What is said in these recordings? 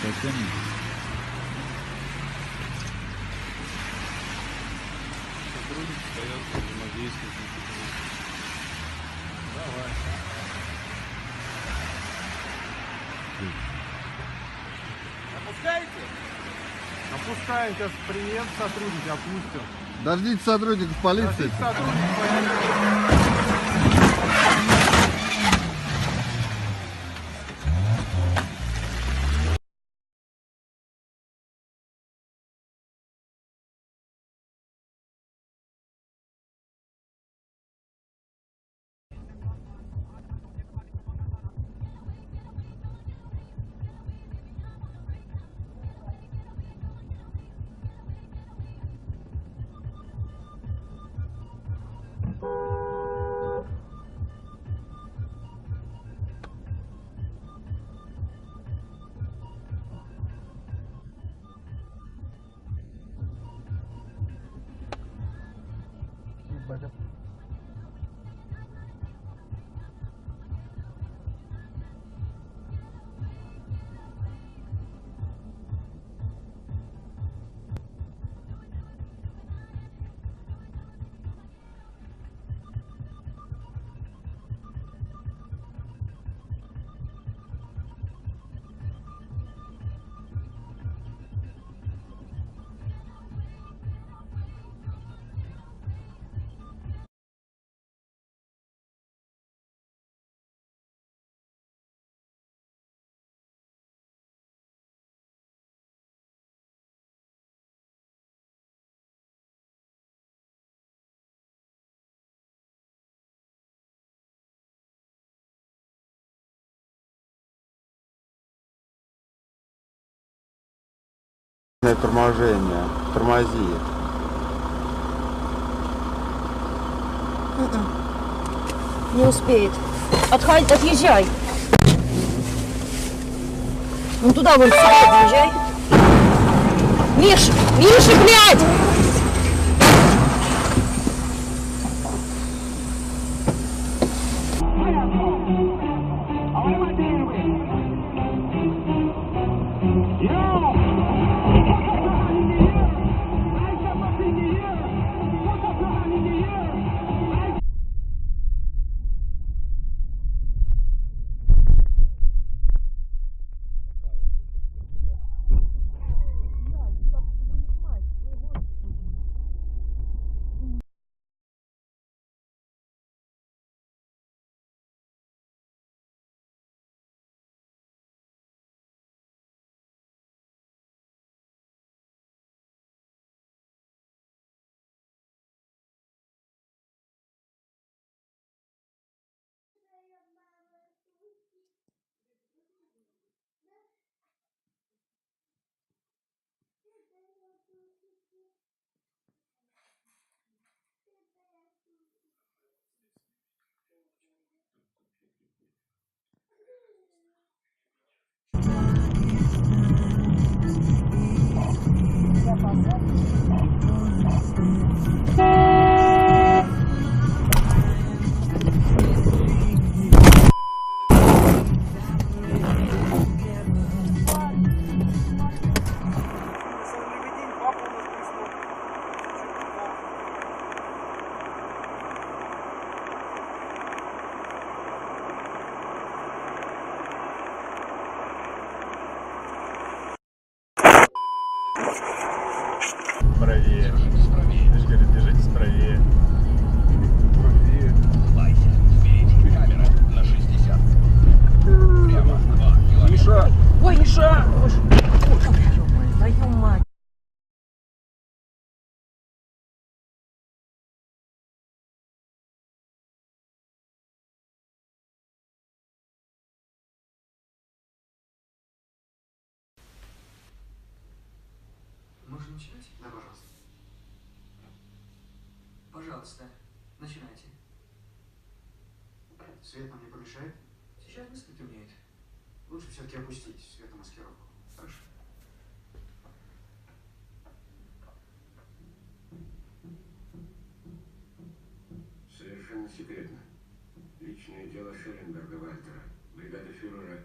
совсем нет. Сотрудник остается взаимодействовать. Давай. Опускаете? Опускаем. Сейчас приедет сотрудник, опустим. Дождитесь сотрудников полиции. Дождитесь сотрудников полиции. Торможение. Тормози. Не успеет. Отъезжай. Ну туда вон сюда подъезжай. Миша, блядь! Правее. Ты же говоришь, держитесь правее. Правее. Камера на 60. Прямо 2 километра. Миша! Ой, Миша! Твою мать! Можно начинать? Да, пожалуйста. Пожалуйста, начинайте. Свет нам не помешает? Сейчас быстро темнеет. Лучше все-таки опустить светомаскировку. Хорошо. Совершенно секретно. Личное дело Шелленберга Вальтера. Бригада фюрера.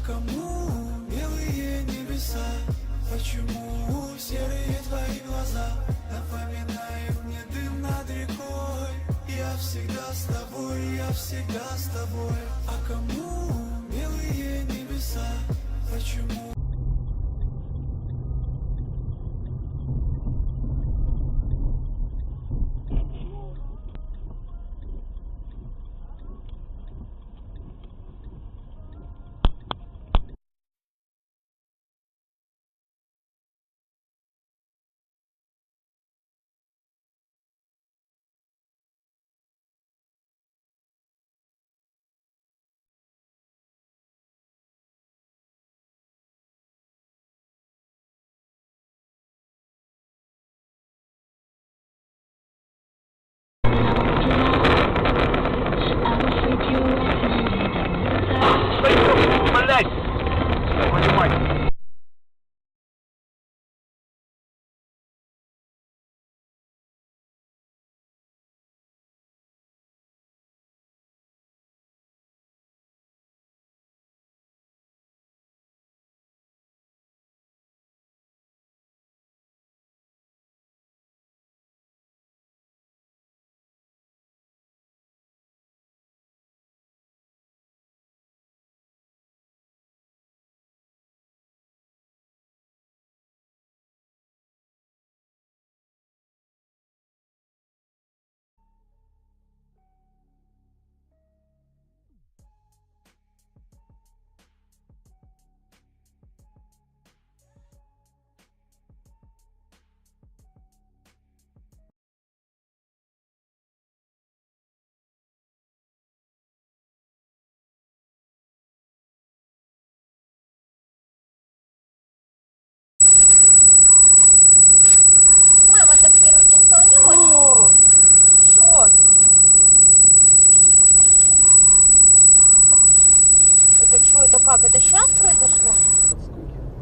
кому белые небеса? Почему серые твои глаза напоминают мне дым над рекой? Я всегда с тобой, я всегда с тобой. А кому белые небеса? Почему? Мама, так первый день стал не очень. Что? Это что, это как? Это сейчас произошло?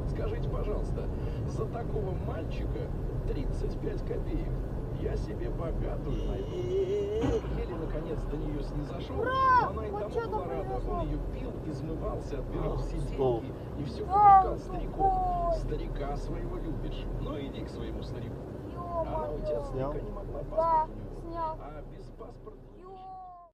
Скажите, пожалуйста, за такого мальчика 35 копеек. Я себе богатую найду. Еле наконец до нее снизошел, но она и тому была рада. Он ее пил, измывался, отбирал все деньги и все попрекал стариков. Старика своего любишь. Ну иди к своему старику. Она у тебя старика не могла паспорт у него. А без паспорта